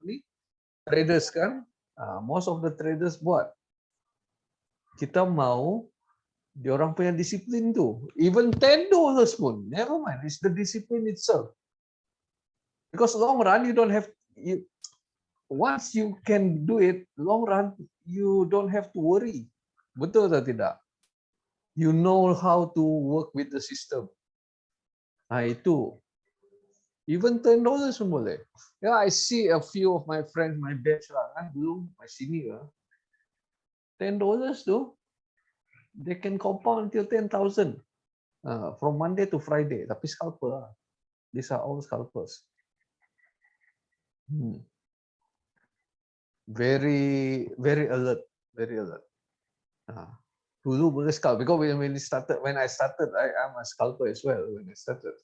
ni traders kan, most of the traders buat. Kita mau diorang punya disiplin tu. Even $10 pun, never mind. It's the discipline itself. Because long run, you don't have, once you can do it, long run, you don't have to worry. Betul atau tidak? You know how to work with the system. Itu. Even $10 pun boleh. Yeah, I see a few of my friends, my batch lah, kan dulu, my senior, $10 tu, they can compound until 10,000 from Monday to Friday. Tapi scalper lah. These are all scalpers. Very, very alert, very alert. Dulu boleh scalp because when I started, I'm a scalper as well when I started.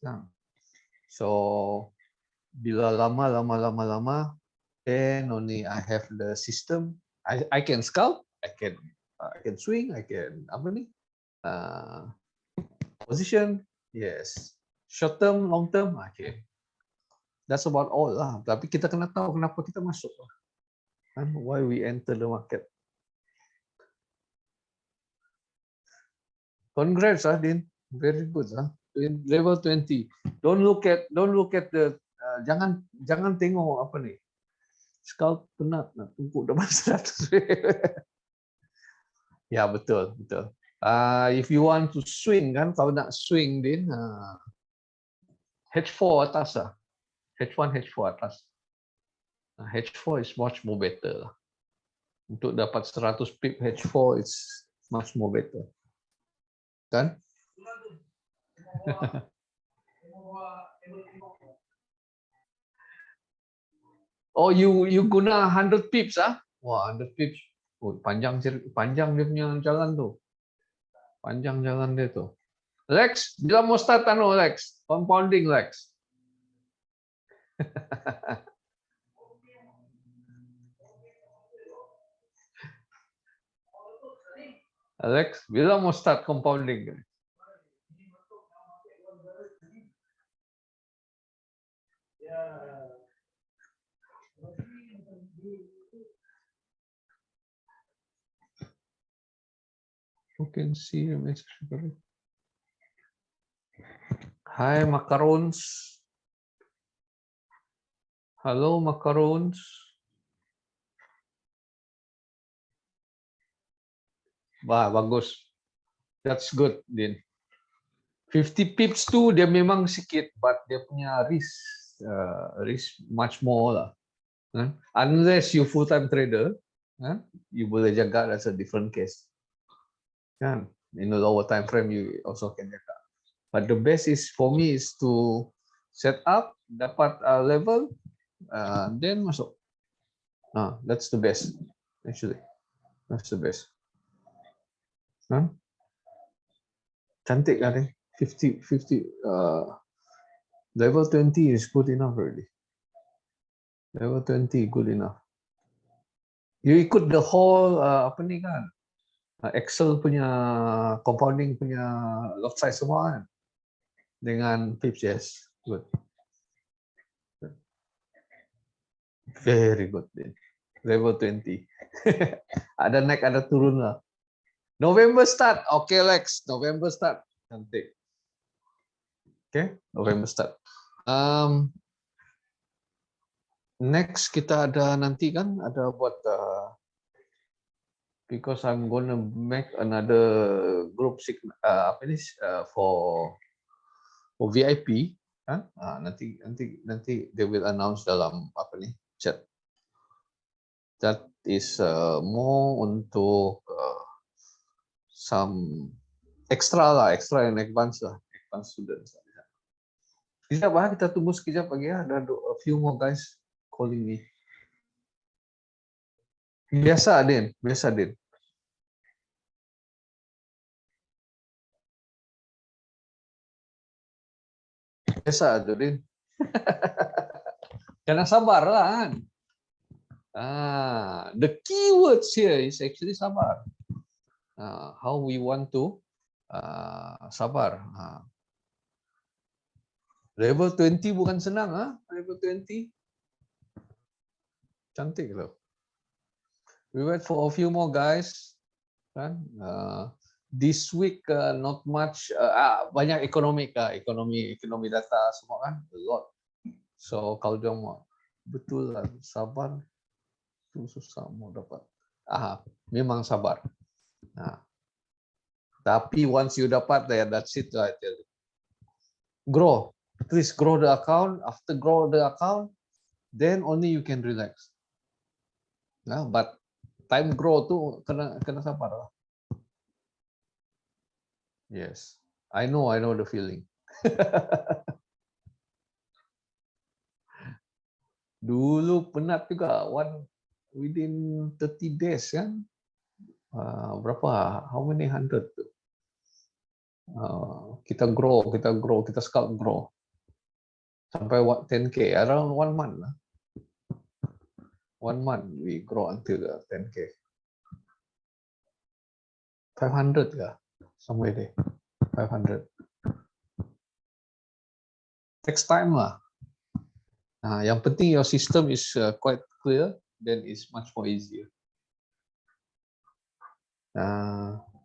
So bila lama, then only I have the system. I can scalp, I can swing, I can position, yes. Short term, long term, okay. That's about all lah. Tapi kita kena tahu kenapa kita masuk, and why we enter the market. Congrats, Din. Very good, level 20. Don't look at the jangan tengok apa ni. Scalp penat nak tumpuk dapat 100. Ya, betul. If you want to swing kan, kalau nak swing Din, H4 atas lah. H1, H4 atas. H4 is much more better lah. Untuk dapat 100 pip H4 it's much more better. Kan? Oh, you guna 100 pips ah? Wah, 100 pips. Oh, panjang dia punya jalan tu. Panjang jalan dia tu. Lex, bila mau start Lex? Compounding Lex. Alex, bila mau start compounding? You can see your message. Hi, macarons. Hello, macarons. Wah, bagus. That's good, Din. 50 pips tu dia memang sikit, but dia punya risk much more lah. Unless you full-time trader, you boleh jaga, that's a different case. Kan? In a lower time frame, you also can jaga. But the best is for me is to set up, dapat level, then masuk. That's the best, actually. That's the best. Cantik kan? 50 level 20 is good enough already. Level 20 good enough. You ikut the whole apa ni kan? Excel punya compounding punya lot size semua kan? Dengan pips, yes, good. Very good. Level 20. Ada naik, ada turun lah. November start. Okay, Lex. November start. Cantik. Okay, November start. Next kita ada nanti kan, ada buat because I'm gonna make another group for VIP. Nanti they will announce dalam apa ni chat. That is more untuk some extra and advance students. Sekejap kita tunggu sekejap lagi ya. Ada a few more guys calling me. Biasa Din. Biasa tu Din. Jangan sabar lah kan. The keywords here is actually sabar. How we want to sabar. Level 20 bukan senang, level 20. Cantik loh. We wait for a few more guys. Kan? This week not much. Banyak ekonomi data semua kan, a lot. So kalau dia mau betul lah, sabar itu susah mau dapat. Memang sabar. Nah, tapi once you dapat, that's it. I tell you. Grow, please grow the account. After grow the account, then only you can relax. Nah, but time grow tuh kena sabar lah. Yes, I know the feeling. Dulu penat juga, within 30 days kan, berapa? How many hundred tuh? Kita grow, kita scalp grow sampai 10K, around 1 month lah. 1 month we grow until 10K. 500 kah? Somewhere there. 500. Takes time lah. Yang penting your system is quite clear, then it's much more easier.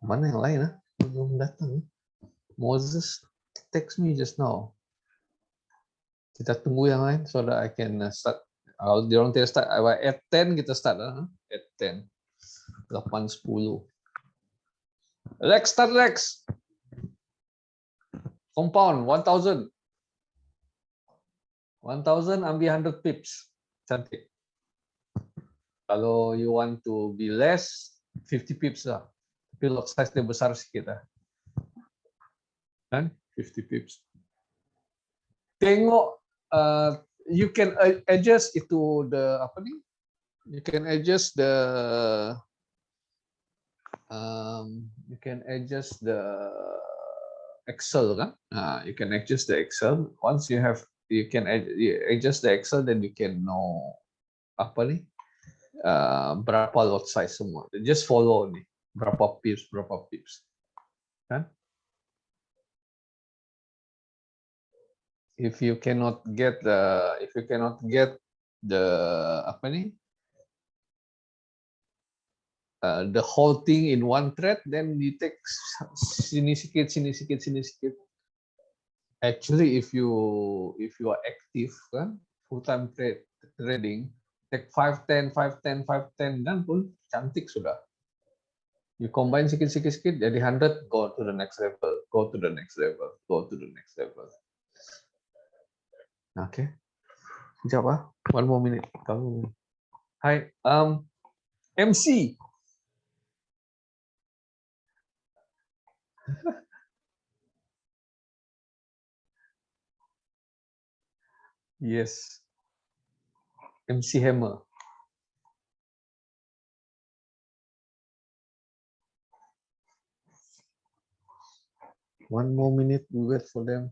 Mana yang lain belum datang. Moses text me just now. Kita tunggu yang lain so that I can start. Kalau dia orang tidak start, at 10 kita start at 10. 8:10. Lex, start Lex. Compound 1,000. 1,000 ambil 100 pips. Cantik. Kalau you want to be less, 50 pips lah. Tapi lot size dia besar sedikit lah. Kan? 50 pips. Tengok, you can adjust itu you can adjust the Excel kan? You can adjust the Excel. Once you can adjust the Excel, then you can know berapa lot size semua. Just follow nih, berapa pips kan? If you cannot get the the whole thing in one thread, then you take sini sikit. Actually, if you are active kan, full-time trading, take 5-10 dan pun cantik sudah. You combine sikit jadi 100, go to the next level. Okay. Sekejap 1 more minute. Hi, MC. Yes. MC Hammer. One more minute, we wait for them.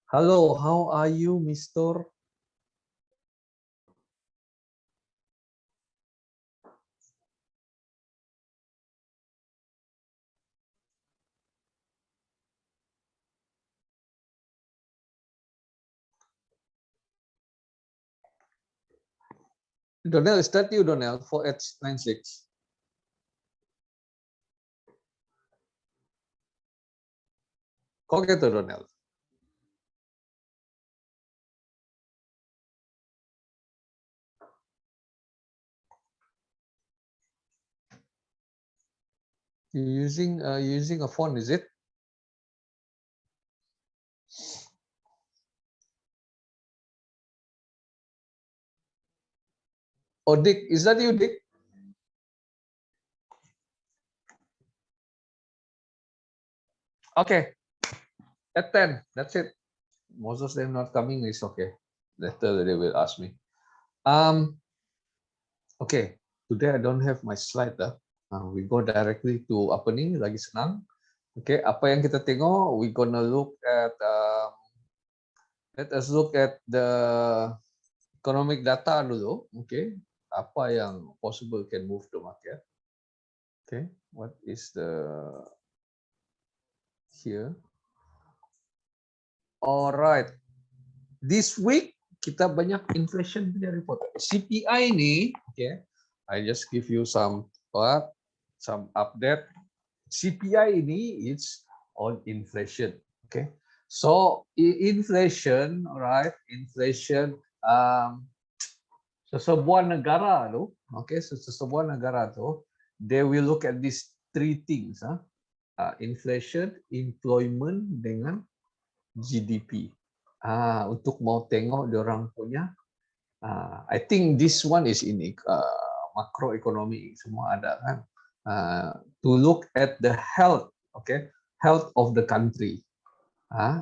Hello, how are you, Mr.? Donel, is that you, Donel, 4H96? Kok gitu, Donel? You using a phone, is it? Oh, Dick, is that you, Dick? Okay, at 10, that's it. Most of them not coming is okay. Later they will ask me. Okay, today I don't have my slide. We go directly to apa nih, lagi senang. Okay, apa yang kita tengok? We gonna look at let us look at the economic data dulu. Okay, apa yang possible can move the market? Okay, what is the here? All right, this week kita banyak inflation punya report. CPI ini, okay, I just give you some update. CPI ini it's on inflation, okay. So inflation, right? Inflation, sesebuah negara tu, okay, sesebuah negara tu, they will look at these three things, inflation, employment dengan GDP. Untuk mau tengok diorang punya, I think this one is in makroekonomi semua ada kan, to look at the health, okay, health of the country.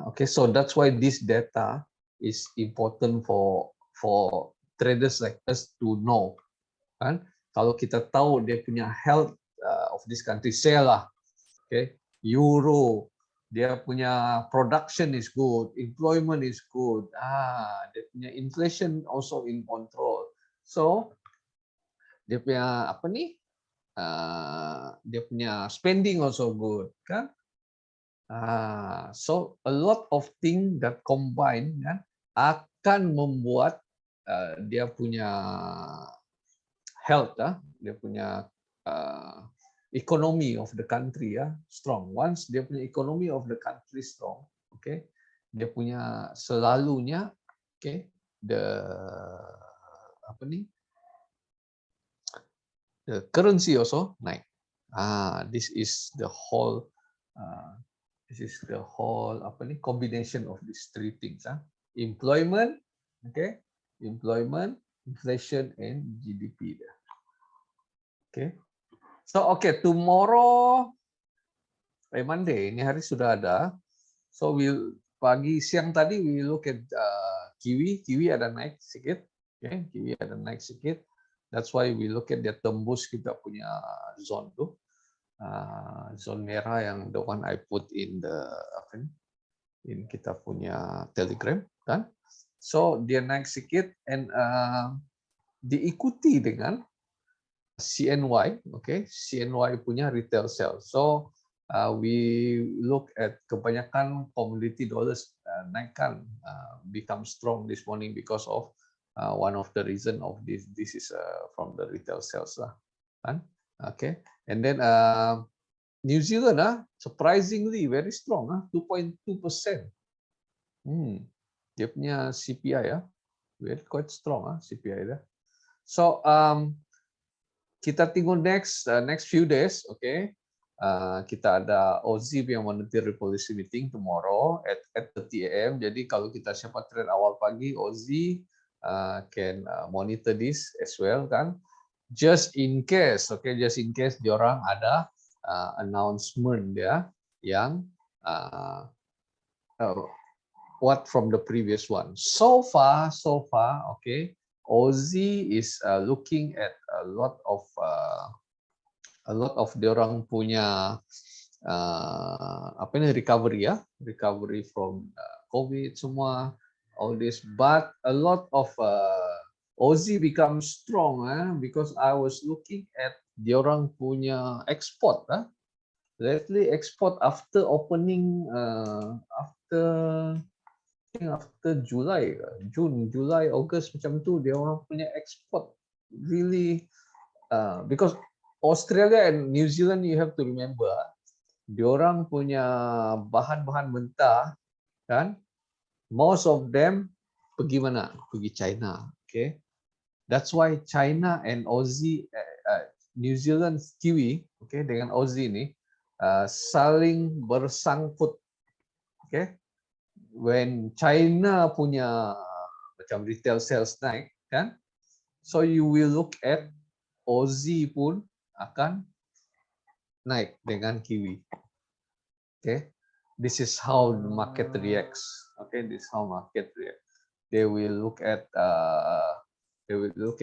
Okay, so that's why this data is important for traders like us to know, kan? Kalau kita tahu dia punya health of this country, say lah, okay, euro, dia punya production is good, employment is good, dia punya inflation also in control. So dia punya apa ni? Dia punya spending also good, kan? So a lot of things that combine, kan, akan membuat dia punya health, dia punya economy of the country strong. Once dia punya economy of the country strong, okay, dia punya selalunya, okay, the currency also naik. This is the whole combination of these three things. Employment, okay, employment, inflation, and GDP. Okay. So okay, tomorrow, Monday, ini hari sudah ada. So pagi siang tadi we look at kiwi ada naik sedikit, okay, kiwi ada naik sedikit. That's why we look at dia tembus kita punya zone tuh, zone merah yang the one I put in in kita punya Telegram, kan? So dia naik sedikit and diikuti dengan CNY, okay, CNY punya retail sales. So we look at kebanyakan commodity dollars naikkan, become strong this morning because of one of the reason of this. This is from the retail sales lah, kan? Okay, and then New Zealand surprisingly very strong 2.2%. Dia punya CPI very quite strong CPI dah. So kita tengok next few days, okay. Kita ada Aussie yang monetary policy meeting tomorrow at 30 AM. Jadi kalau kita siapa trade awal pagi, Aussie can monitor this as well, kan. Just in case, okay, just in case diorang ada announcement dia yang what from the previous one. So far, okay. Aussie is looking at a lot of diorang punya recovery from COVID semua, all this, but a lot of Aussie become strong because I was looking at diorang punya export lately, export after opening after July, June, July, August macam tu, dia orang punya export really because Australia and New Zealand, you have to remember, dia orang punya bahan-bahan mentah, kan, most of them pergi mana? Pergi China, okay. That's why China and Aussie, New Zealand kiwi, okay, dengan Aussie ni saling bersangkut, okay. When China punya macam retail sales naik, kan, so you will look at Aussie pun akan naik dengan kiwi, okay. This is how the market reacts, okay. This is how market reacts. They will look at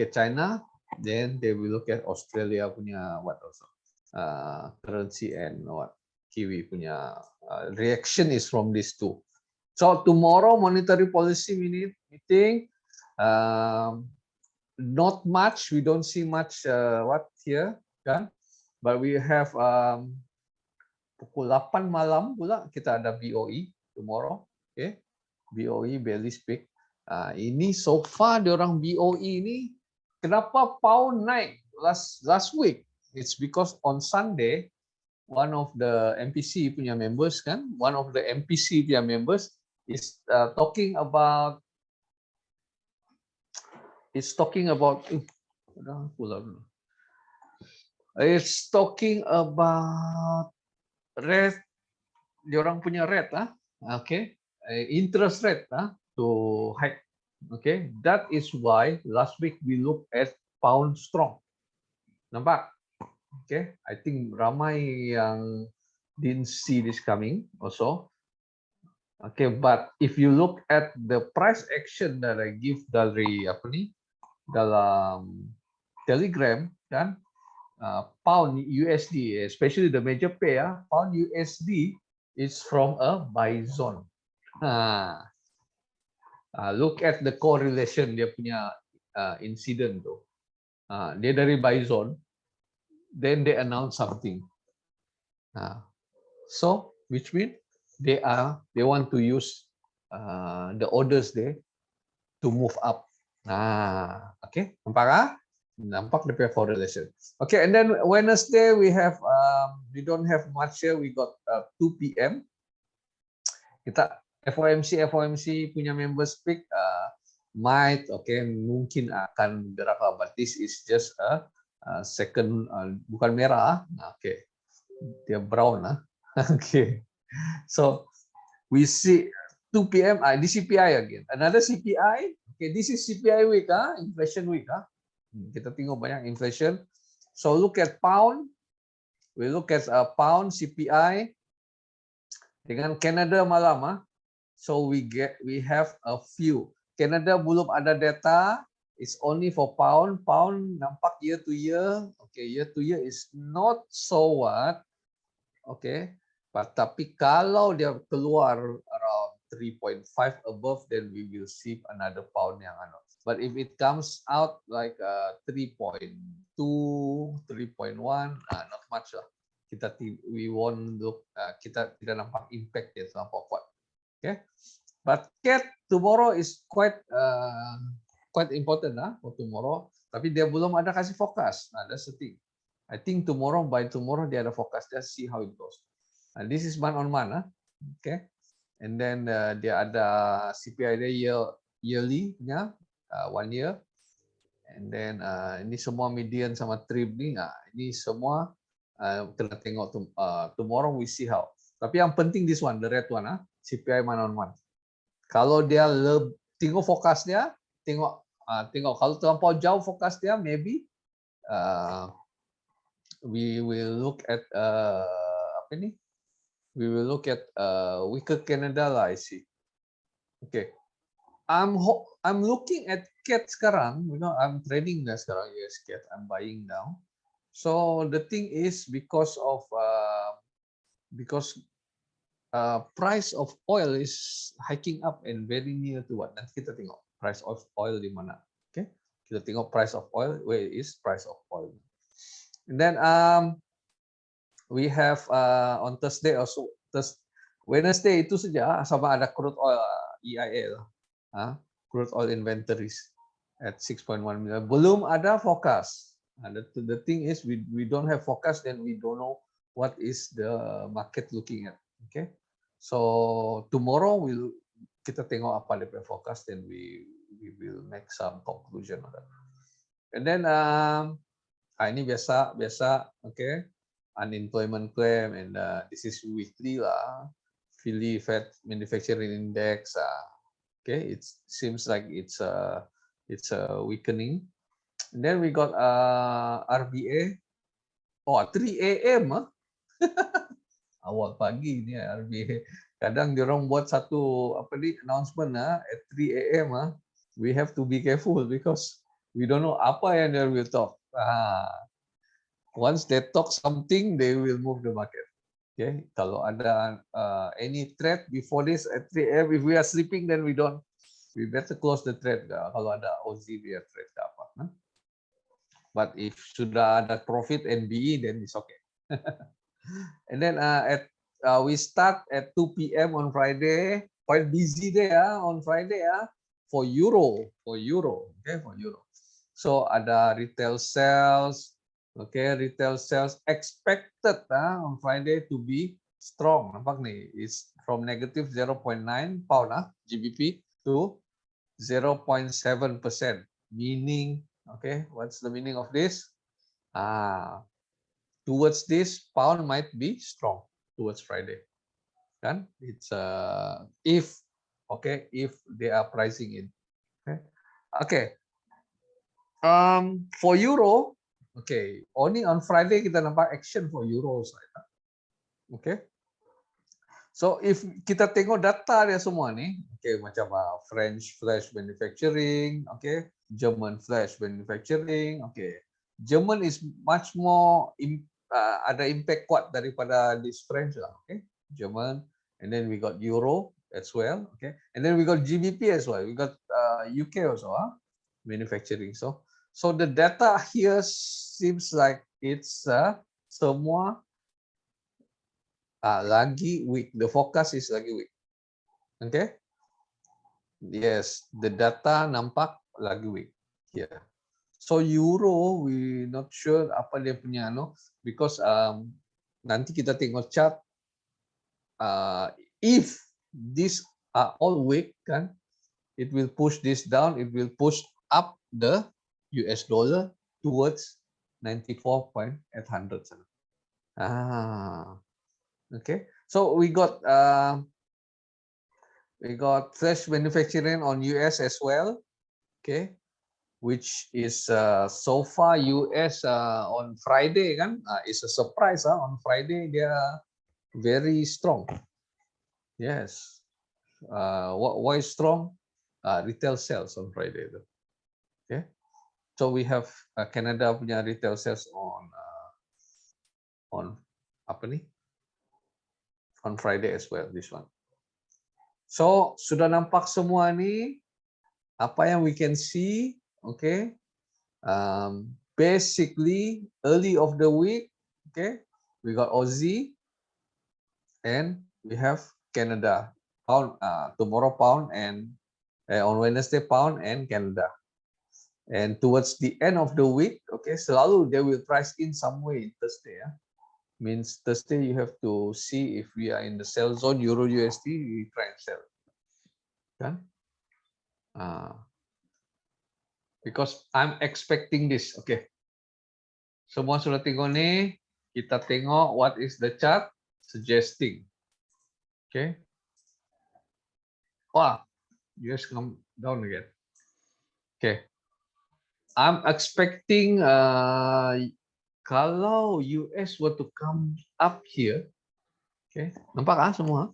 China, then they will look at Australia punya what also currency and what kiwi punya reaction is from these two. So tomorrow monetary policy meeting, not much. We don't see much what here, kan? But we have pukul 8 malam pula kita ada BOE tomorrow, okay? BOE barely speak. Ini so far diorang BOE ini, kenapa pound naik last week? It's because on Sunday, one of the MPC punya members is talking about it's talking about rate, diorang punya rate okay, interest rate to hike. Okay, that is why last week we look at pound strong. Nampak? Okay, I think ramai yang didn't see this coming also. Okay, but if you look at the price action that I give dari dalam Telegram kan, pound USD, especially the major pair, pound USD is from a buy zone. Look at the correlation dia punya incident tu. Dia dari buy zone, then they announce something. So, which means they want to use the orders there to move up. Okay, nampak the pair correlation. Okay, and then Wednesday we have we don't have much here. We got 2 PM. Kita FOMC punya member speak might mungkin akan gerak, but this is just a second, bukan merah. Okay, dia brown okay, so we see 2 PM the CPI again, another CPI. Okay, this is CPI week, inflation week. Kita tengok banyak inflation. So look at pound. We look at pound CPI dengan Canada malam. So we have a few. Canada belum ada data. It's only for pound. Pound nampak year to year. Okay, year to year is not so what. Okay, but tapi kalau dia keluar around 3.5 above, then we will see another pound yang But if it comes out like 3.2, 3.1, not much lah. We won't look. Kita tidak nampak impact dia terlampau kuat. Okay, but CAT tomorrow is quite important for tomorrow. Tapi dia belum ada kasih forecast. That's the thing. I think by tomorrow dia ada forecast. Just see how it goes. This is month on month. Okay, and then dia ada CPI dia yearly nya 1 year, and then ini semua median sama trip ni. Ini semua kena tengok tomorrow we see how. Tapi yang penting this one, the red one, CPI month on month. Kalau dia tengok forecast dia, tengok kalau terlampau jauh forecast dia, maybe we will look at we will look at weaker Canada lah, I see. Okay, I'm looking at CAT sekarang. I'm trading dah sekarang US CAT. I'm buying now. So the thing is because price of oil is hiking up and very near to what? Nanti kita tengok price of oil di mana. Okay, kita tengok price of oil, where is price of oil. And then we have on Thursday also, Wednesday itu saja sama ada crude oil EIA, crude oil inventories at 6.1 million. Belum ada forecast. The thing is we don't have forecast, then we don't know what is the market looking at. Okay, so tomorrow kita tengok apa DP forecast, then we will make some conclusion on that. And then ini biasa, okay, unemployment claim, and this is weekly lah. Philly Fed Manufacturing Index. Okay, it seems like it's a weakening. And then we got RBA. 3 AM. Awal pagi ni RBA. Kadang dia orang buat satu announcement at 3 AM. We have to be careful because we don't know apa yang they will talk. Once they talk something, they will move the market. Okay, kalau ada any threat before this at 3 AM, if we are sleeping, then we better close the trade. Kalau ada OZ dia trade ke apa. But if sudah ada profit NBE, then it's okay. And then we start at 2 PM on Friday. Quite busy there on Friday. for euro, okay, for euro. So ada retail sales, okay, retail sales expected on Friday to be strong. Nampak nih, is from negative 0.9 pound GBP to 0.7%. Meaning, okay, what's the meaning of this? Towards this, pound might be strong towards Friday. Kan? It's if they are pricing in. Okay. For euro, okay, only on Friday kita nampak action for euro side. Okay. So if kita tengok data dia semua nih, okay, macam French flash manufacturing, okay, German flash manufacturing, okay. German is much more ada impact kuat daripada this French lah, okay. German, and then we got Euro as well, okay, and then we got GBP as well. We got UK also, manufacturing. So the data here seems like it's semua lagi weak. The forecast is lagi weak. Okay. Yes, the data nampak lagi weak here. So euro we not sure apa dia punya because nanti kita tengok chart if these are all weak kan, it will push this down, it will push up the US dollar towards 94.800. Okay. So we got flash manufacturing on US as well. Okay. Which is so far US on Friday kan is a surprise on Friday they are very strong. Yes. Why strong? Retail sales on Friday. Okay. So we have Canada punya retail sales on apa nih? On Friday as well, this one. So sudah nampak semua nih apa yang we can see. Okay, basically early of the week, okay, we got Aussie and we have Canada. Pound tomorrow pound and on Wednesday pound and Canada. And towards the end of the week, okay, selalu they will price in some way Thursday. Means Thursday you have to see if we are in the sell zone Euro USD, we try and sell. Kan? Because I'm expecting this. Okay. Semua sudah tengok nih. Kita tengok what is the chart suggesting. Okay. Wah, US come down again. Okay. I'm expecting kalau US were to come up here. Okay. Nampak semua?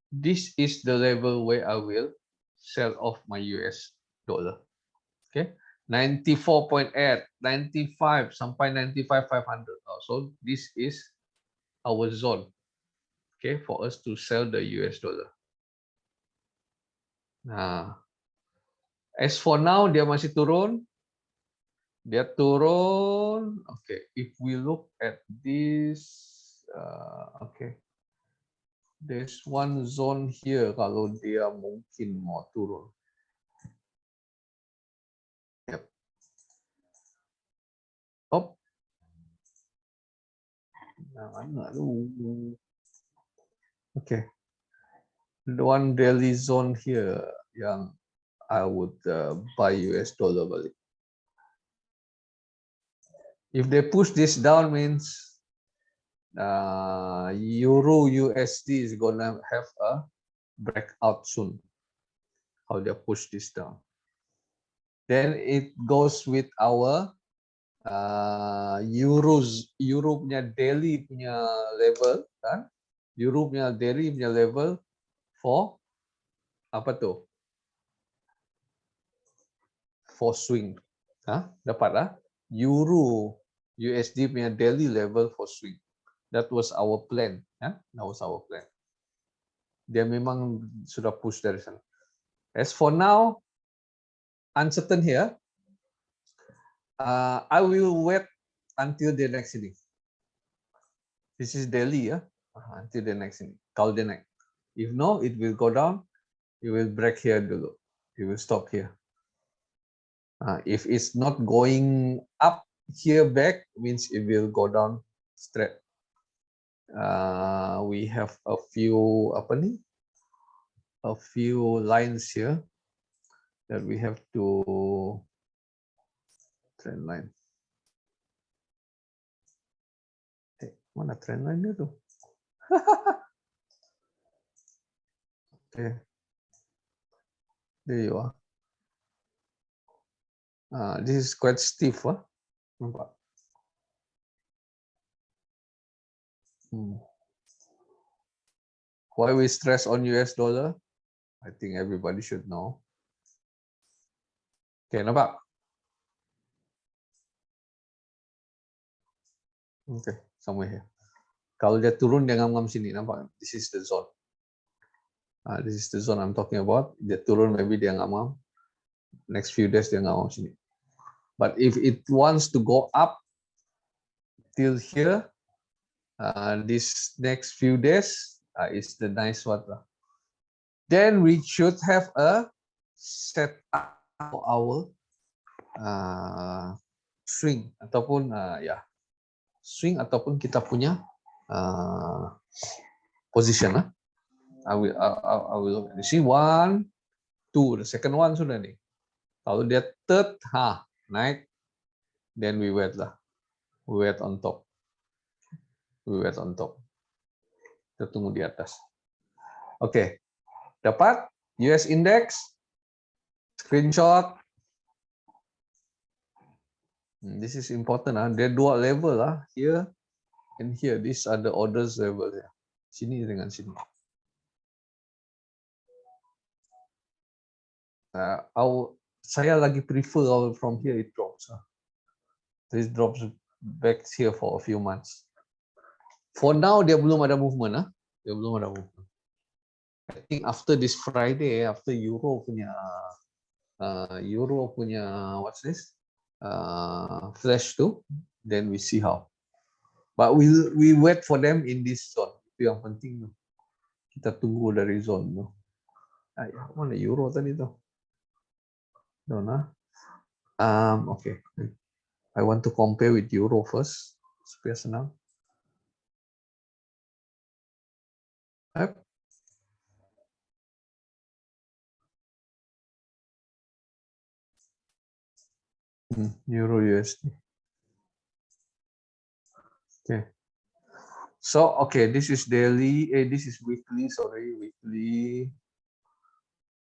This is the level where I will sell off my US dollar. Okay. 94.8, 95 sampai 95,500. So this is our zone. Okay, for us to sell the US dollar. Nah, as for now dia masih turun. Dia turun. Okay, if we look at this, okay, there's one zone here kalau dia mungkin mau turun. Yep. Oh. Okay. The one daily zone here yang I would buy US dollar balik. If they push this down means Euro USD is gonna have a breakout soon. How they push this down. Then it goes with our Euro punya daily punya level kan? Euro punya daily punya level for apa tuh? For swing. Dapat Euro USD punya daily level for swing. That was our plan. That was our plan. Dia memang sudah push dari sana. As for now, uncertain here. I will wait until the next ini. This is daily, until the next ini. Kalau dia naik. If no, it will go down. it will break here dulu. It will stop here. If it's not going up here back, means it will go down straight. We have a few lines here that we have to trend line. Mana trend line dia tu? Okay. There you are. This is quite stiff, huh? Nampak? Why we stress on US dollar? I think everybody should know. Okay, nampak? Okay, somewhere here. Kalau dia turun, dia ngam-ngam sini, nampak? This is the zone. This is the zone I'm talking about. Dia turun, maybe dia ngam-ngam. Next few days, dia ngam-ngam sini. But if it wants to go up till here, this next few days is the nice one. Then we should have a set up for our swing ataupun swing ataupun kita punya position. I will see 1, 2. The second one sudah nih. Kalau dia third, naik, then we wait lah. We wait on top. We wait on top. Kita tunggu di atas. Oke, dapat US index, screenshot. This is important. Dia dua level lah, here and here. These are the orders level ya. Sini dengan sini. Saya lagi prefer from here it drops. This drops back here for a few months. For now dia belum ada movement. Dia belum ada movement. I think after this Friday, after Euro punya what's this? Flash too, then we see how. But we wait for them in this zone. Itu yang penting. Kita tunggu dari zone. Mana Euro tadi tuh? Dona. Okay. I want to compare with Euro first supaya senang. Euro USD. Okay. So this is daily. This is weekly. Sorry, weekly.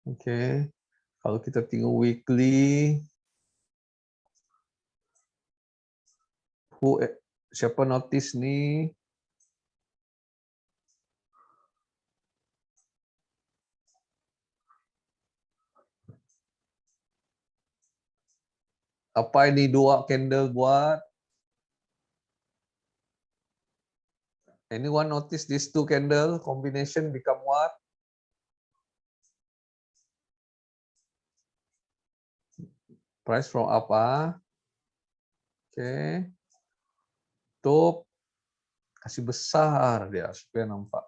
Okay. Kalau kita tengok weekly, siapa notice nih? Apa ini dua candle buat? Anyone notice these two candle combination become what? Price from apa? Okay. Tutup. Kasih besar dia supaya nampak.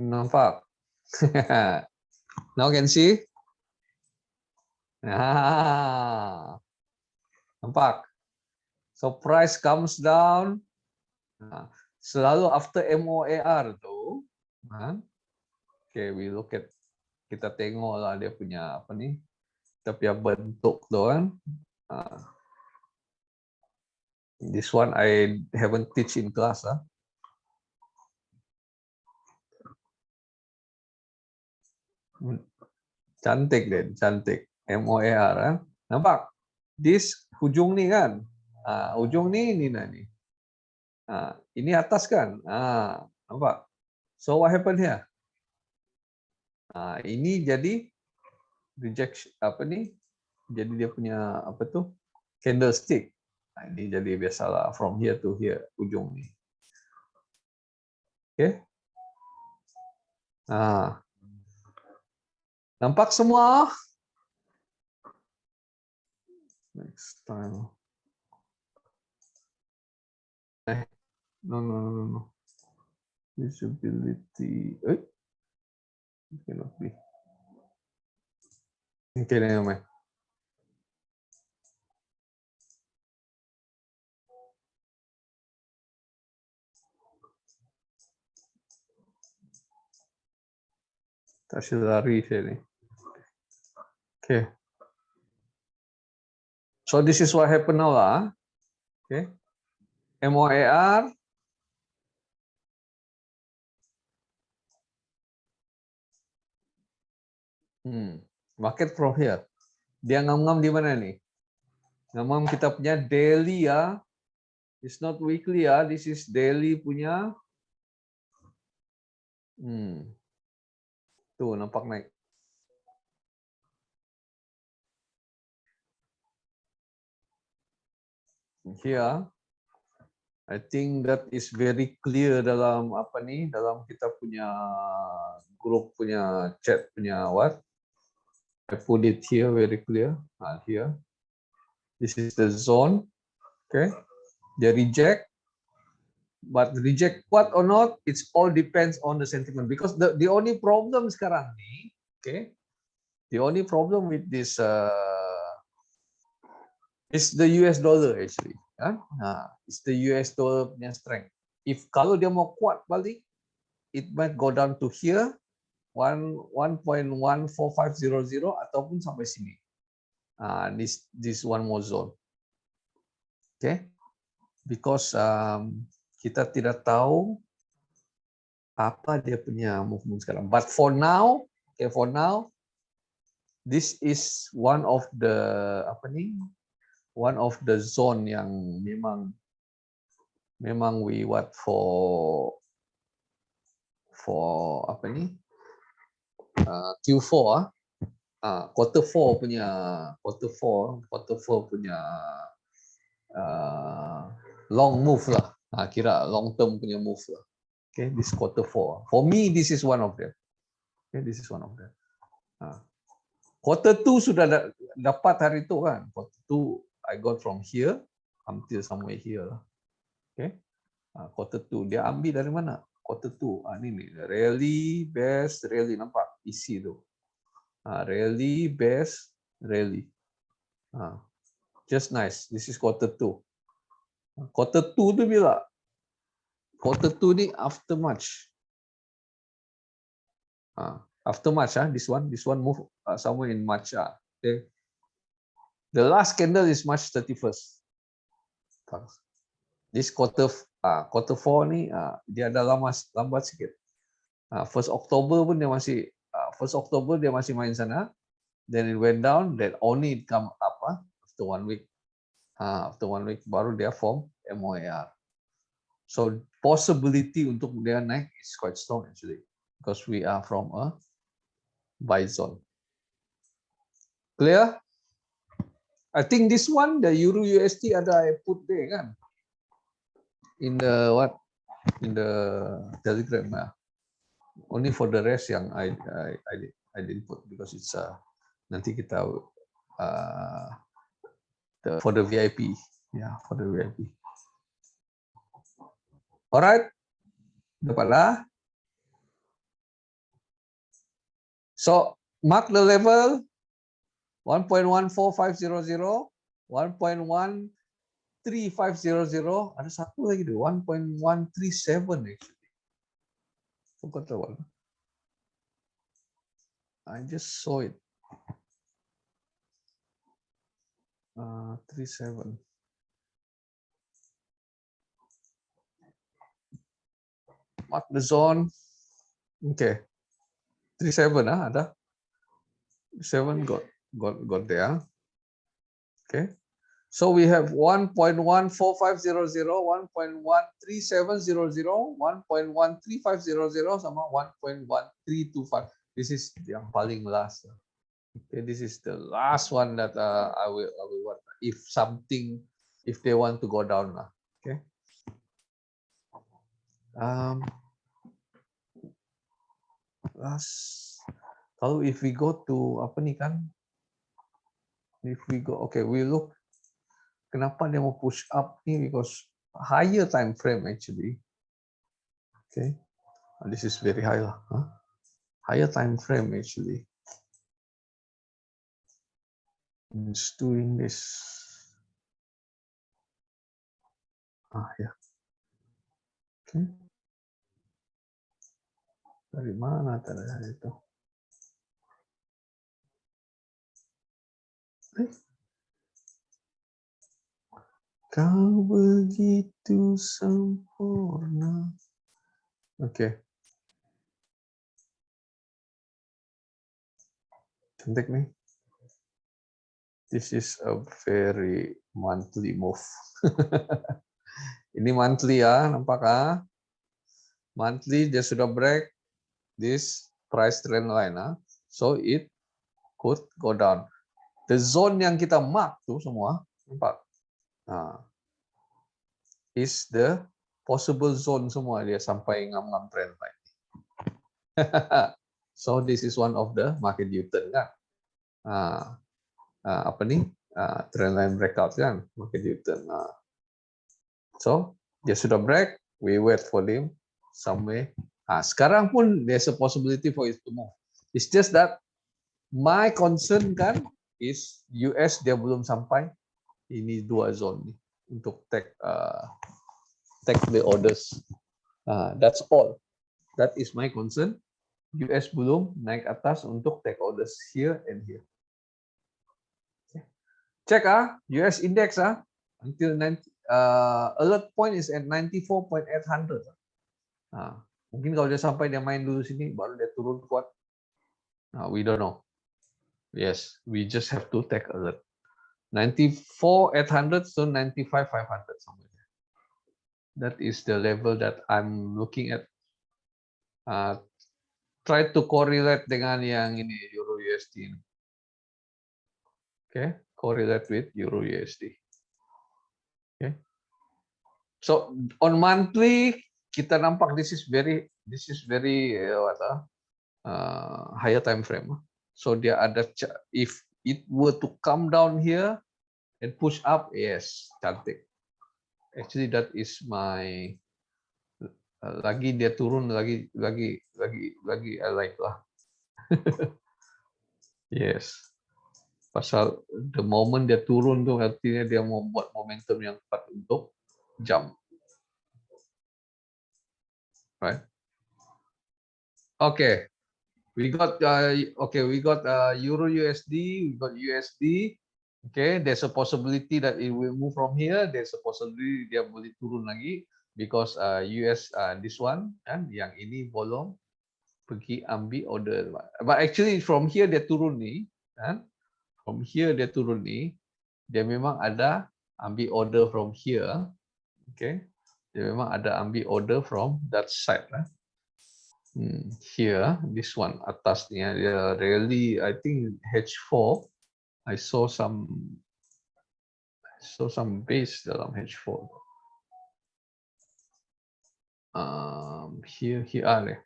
Nampak? Now can see? Nampak? So price comes down. Selalu after MOAR tuh. Okay, we look at, kita tengok lah dia punya apa nih? Kita punya bentuk tuh kan. This one I haven't teach in class. Cantik deh, cantik. MOAR. Nampak? This ujung nih kan. Ujung nih ini nih. Ini atas kan. Nampak? So what happened here? Ini jadi rejection apa nih? Jadi dia punya apa tuh? Candlestick. Ini jadi biasalah from here to here ujung nih. Oke. Nampak semua? Next time. No. Visibility. It cannot be. Okay, never mind. Tak lari saya ni. Okay. So this is what happened now lah. Okay. MOAR. Market from here. Dia ngam-ngam di mana ni? Ngam-ngam kita punya daily ya. It's not weekly ya. This is daily punya. Tuh nampak naik. Here, I think that is very clear dalam apa ni, dalam kita punya grup punya chat punya what? I put it here very clear. Here, this is the zone. Okay, they reject, but reject what or not, it's all depends on the sentiment because the only problem sekarang ni, okay, the only problem with this is the US dollar actually. It's the US dollar punya strength. If kalau dia mau kuat balik, it might go down to here 1.14500 ataupun sampai sini. This one more zone. Okay, because kita tidak tahu apa dia punya movement sekarang. But for now, okay, this is one of the one of the zone yang memang we what for apa ni Q4 quarter 4 punya long move lah, kira long term punya move lah. Okay, this quarter 4 for me, this is one of them. Okay, this is one of them. Quarter 2 sudah dapat hari itu kan. Quarter 2 I got from here until somewhere here lah. Okay, quarter 2 dia ambil dari mana? Quarter 2 ni rally best rally, nampak isi tu. Rally best rally. Just nice. This is quarter 2. Quarter 2 tu bila? Quarter 2 ni after March. After March, this one move somewhere in March. Okay. The last candle is March 31st. This quarter 4 ni dia ada lambat sikit. 1 October pun dia masih 1 October dia masih main sana. Then it went down. Then only it come up after 1 week. After 1 week baru dia form MOAR. So possibility untuk dia naik is quite strong actually because we are from a buy zone. Clear? I think this one, the Euro USD ada I put there kan? In the what? In the Telegram. Only for the rest yang I didn't put because it's nanti kita for the VIP. Yeah, for the VIP. Alright, dapatlah. So mark the level 1.14500, 1.13500. Ada satu lagi tu 1.137 actually. Forgot the one. I just saw it. 37. Mark the zone. Okay. 37 ada. 7 got there. Okay. So we have 1.14500, 1.13700, 1.13500 sama 1.1325. This is yang paling last. Okay, this is the last one that I will want if they want to go down lah. Okay. Kalau if we go to apa ni kan, if we go, okay, we look kenapa dia mau push up ni because higher time frame actually. Okay, this is very high lah. higher time frame actually. It's doing this. Ya. Okay. Dari mana tadi itu? Kau begitu sempurna. Oke. Cantik nih. This is a very monthly move. Ini monthly ya, nampak ah? Monthly dia sudah break this price trend line. So it could go down. The zone yang kita mark tuh semua, nampak? Is the possible zone semua dia sampai ngam-ngam trend line. So this is one of the market U-turn kan? Apa nih? Trend line breakout kan? Market U-turn. So dia sudah break, we wait for him somewhere. Sekarang pun there's a possibility for it to move. It's just that my concern kan is US dia belum sampai ini dua zone nih untuk take the orders. That's all. That is my concern. US belum naik atas untuk take orders here and here. Cek US index until 90, alert point is at 94.800. Mungkin kalau dia sampai dia main dulu sini baru dia turun kuat. We don't know. Yes, we just have to take alert. 94.800 to 95.500 somewhere. That is the level that I'm looking at. Try to correlate dengan yang ini Euro USD ini. Okay, correlate with Euro USD. Okay. So on monthly kita nampak this is very higher time frame. So dia ada, if it were to come down here and push up, yes, cantik. Actually that is my lagi dia turun lagi I like lah. Yes. Pasal the moment dia turun tuh artinya dia mau buat momentum yang kuat untuk jump. Right? Okay. We got Euro USD, we got USD. Okay, there's a possibility that it will move from here. There's a possibility dia boleh turun lagi because US this one kan yang ini bolong pergi ambil order. But actually from here dia turun nih kan. From here dia turun nih, dia memang ada ambil order from here, okay? Dia memang ada ambil order from that side. Here, this one atasnya dia really, I think H4. I saw some base dalam H4. Here deh.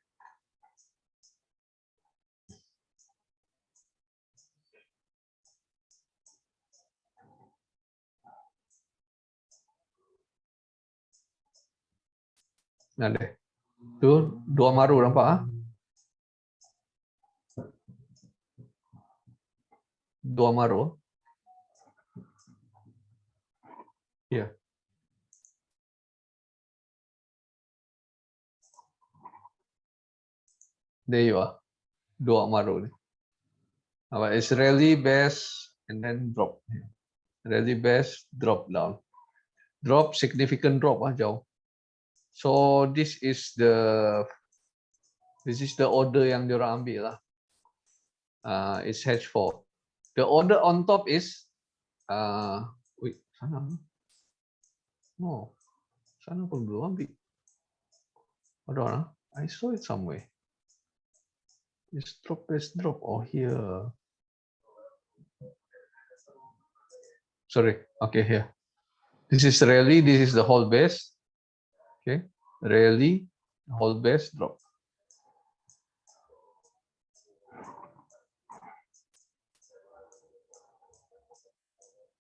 Nah deh. Tuh, dua maru nampak Dua maru. Here. There you are. Dua maru nih. It's rally base and then drop. Rally base, drop down. Drop, significant drop jauh. So this is the order yang diorang ambil lah. It's H4. The order on top is wait, sana. No. Sana pun belum ambil. Hold on. I saw it somewhere. This drop is drop. Oh, here. Sorry. Okay, here. This is rally. This is the whole base. Okay. Rally, whole base, drop.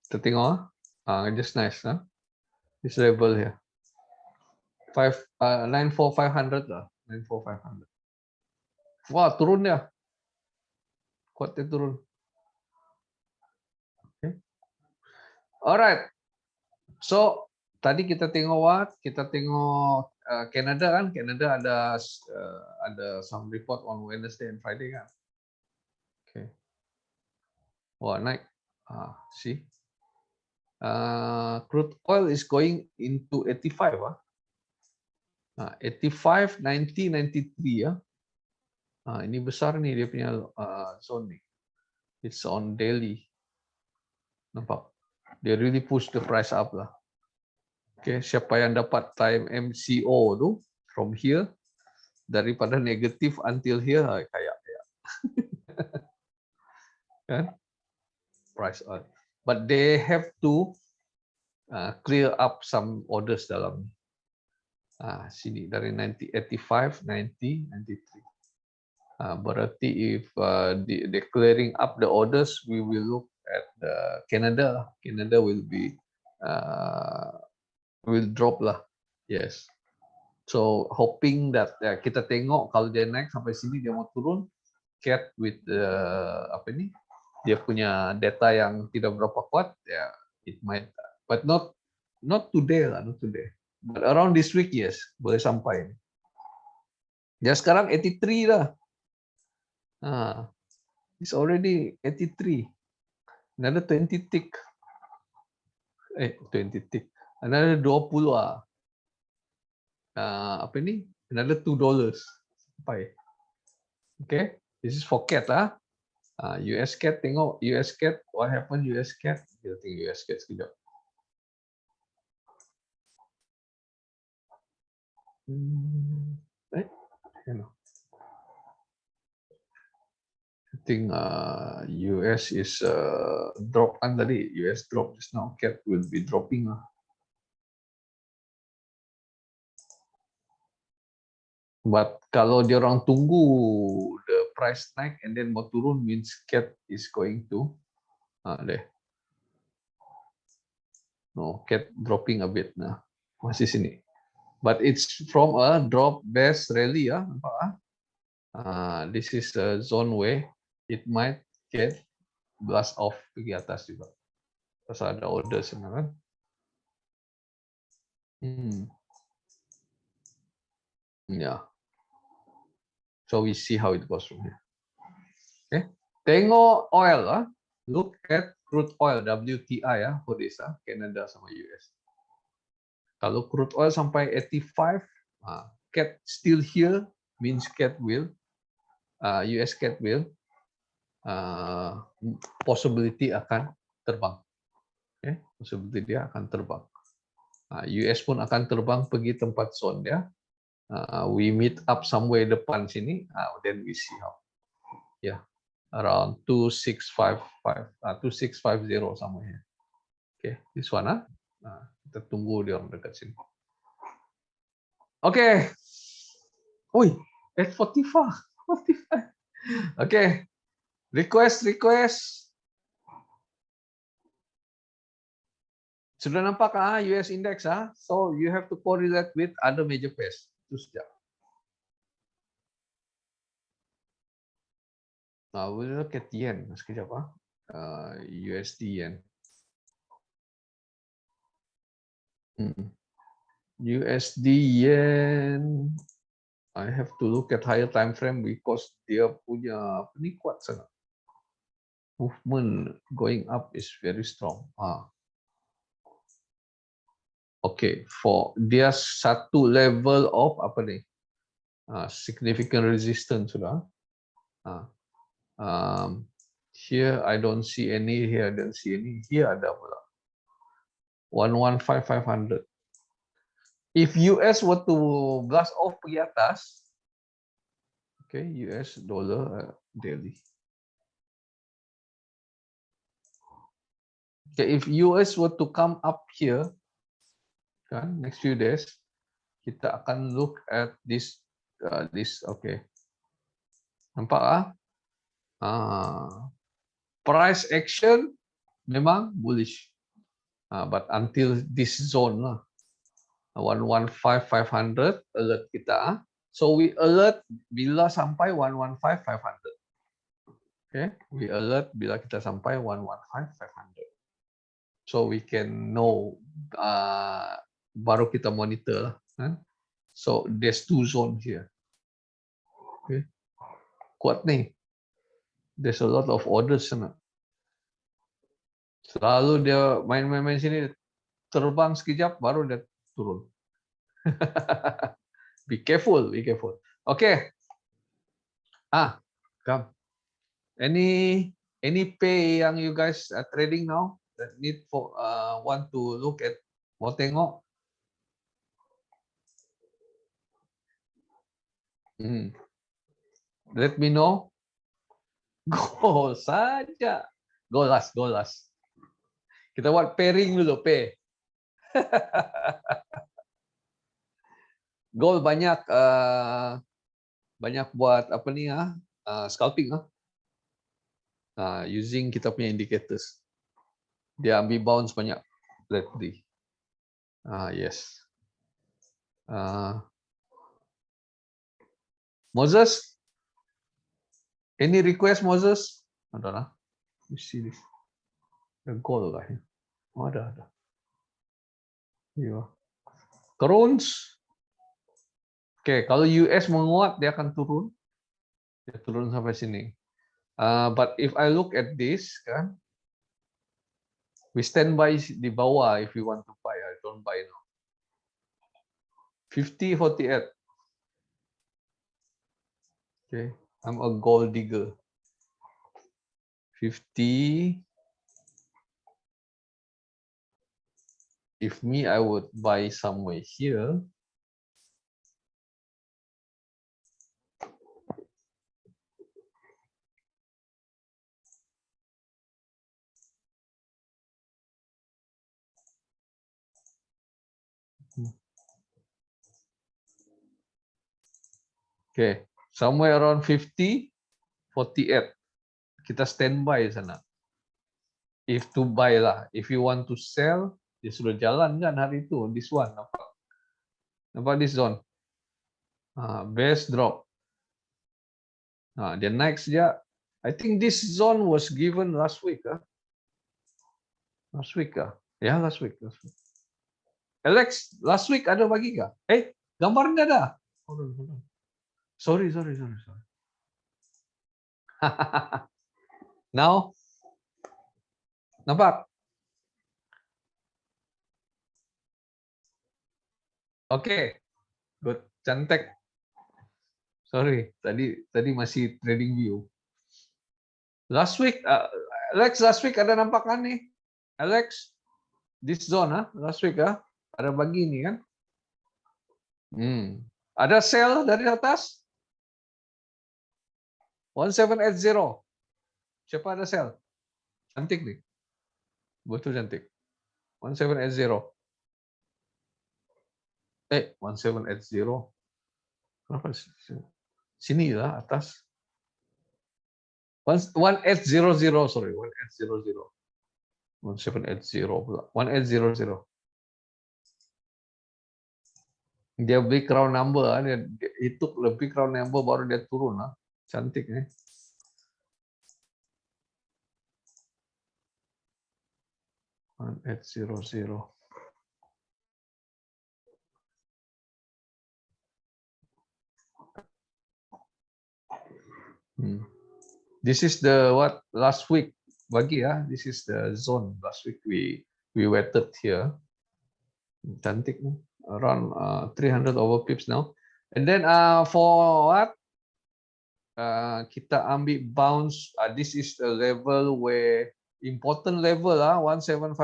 Kita tengok just nice this level here 94500 lah 94500 Wah, turun ya. Kuatnya turun. Okay. Alright. So, tadi kita tengok what? Kita tengok Canada kan? Canada ada some report on Wednesday and Friday kan? Okay. Wah, naik. See? Crude oil is going into 85. 85, 90, 93 ya. Ini besar nih dia punya zone nih. It's on daily. Nampak? They really push the price up lah. Okay, siapa yang dapat time MCO tu from here daripada negatif until here kayak kan price up. But they have to clear up some orders dalam sini dari 85, 90, 93. Berarti if they clearing up the orders, we will look at Canada. Canada will be will drop lah. Yes. So hoping that kita tengok kalau dia naik sampai sini dia mau turun, CAT with apa ini? Dia punya data yang tidak berapa kuat, ya it might, but not today lah, not today. But around this week yes, boleh sampai. Ya sekarang 83 lah. It's already 83. Another 20 tick. 20 tick. Another 20 apa ni? Another $2 sampai. Okay, this is for CAT US CAT, tengok US CAT, what happened US CAT? Kita tengok US CAT sekejap. I think US is drop kan tadi, US drop just now, CAT will be dropping lah. But kalau dia orang tunggu the price naik and then mau turun means CAT is going to no, CAT dropping a bit nah. Masih sini. But it's from a drop base rally ya, nampak this is a zone where it might get blast off pergi atas juga. Pasal ada orders kan. Yeah. So we see how it goes from here. Okay. Tengok oil Look at crude oil WTI for this Canada sama US. Kalau crude oil sampai 85, CAT still here means CAT will US CAT will possibility akan terbang. Okay. Possibility dia akan terbang. US pun akan terbang pergi tempat zone dia. We meet up somewhere depan sini, then we see how. Yeah, around 2655, 2650 somewhere here. Okay, this one kita tunggu dia orang dekat sini. Okay. Ui, at 45. Okay. Request. Sudah nampak US index so you have to correlate with other major pairs. Itu saja. We'll look at yen sekejap USD yen. USD yen. I have to look at higher time frame because dia punya apa ni kuat sangat. Movement going up is very strong. Okay, for dia satu level of apa ni? Significant resistance sudah. Here I don't see any. Here I don't see any. Here ada pula. 115,500. If US were to blast off pergi atas, okay, US dollar daily. Okay, if US were to come up here, next few days, kita akan look at this. Okay. Nampak price action memang bullish, but until this zone 115,500 alert kita So we alert bila sampai 115,500. Okay, we alert bila kita sampai 115,500. So we can know, baru kita monitor lah. Kan? So there's 2 zones here. Okay, kuat nih. There's a lot of orders sana. Selalu dia main-main sini, terbang sekejap baru dia turun. Be careful, be careful. Okay. Come. Any pay yang you guys are trading now that need for want to look at, mau tengok? Let me know. Go saja. Go last. Kita buat pairing dulu, pay. Gold banyak buat apa ni scalping using kita punya indicators. Dia ambil bounce banyak lately. Yes. Moses, any request, Moses? Ada lah. You see this? The gold lah. Ada. Yeah. Crowns. Okay, kalau US menguat, dia akan turun. Dia turun sampai sini. But if I look at this, kan, we stand by di bawah if you want to buy. I don't buy now. 50.48. Okay, I'm a gold digger. 50. If me, I would buy somewhere here. Okay, somewhere around 50, 48. Kita standby sana. If to buy lah, if you want to sell, dia sudah jalan kan hari itu. This one, nampak this zone. Best drop. Dia naik saja. I think this zone was given last week. Last week Ya, last week. Alex, last week ada bagi kah? Gambarnya ada. Hold on. Sorry. Now, nampak? Okay, good, cantik. Sorry, tadi masih trading view. Last week, Alex, last week ada nampak kan nih? Alex, this zone last week ada bagi ini kan? Ada sell dari atas? 1780. Siapa ada sell? Cantik nih. Betul cantik. 1780. 1780. Kenapa sini lah atas? 1800, sorry, 1800. 1780 pula. 1800. Dia beli crown number, dia hitung lebih crown number baru dia turun Cantik nih. This is the last week bagi This is the zone last week we waited here. Cantik nih. Around 300 over pips now. And then for what? Kita ambil bounce. This is the level where important level 1750.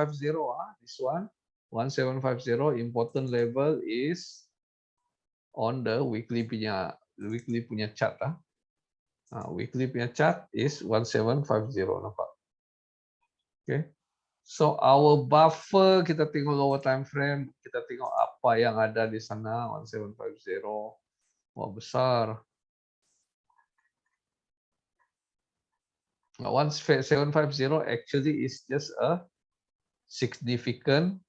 This one 1750 important level is on the weekly punya chart. Weekly punya chart is 1750, nampak? Okay. So our buffer, kita tengok lower time frame, kita tengok apa yang ada di sana. 1750. Wah, besar. 1750 actually is just a significant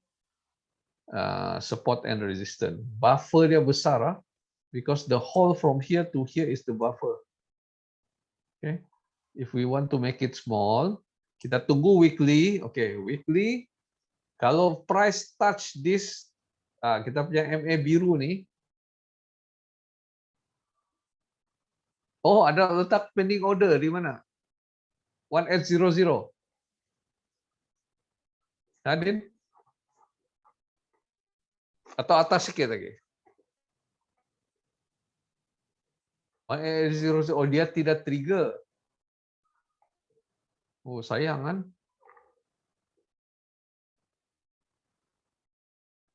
support and resistance. Buffer dia besar because the hole from here to here is the buffer. Okay, if we want to make it small, kita tunggu weekly. Okay, weekly. Kalau price touch this, kita punya MA biru nih. Oh, ada letak pending order di mana? 1800. Nadin? Atau atas sedikit lagi? 1800. Oh, dia tidak trigger. Oh, sayang kan?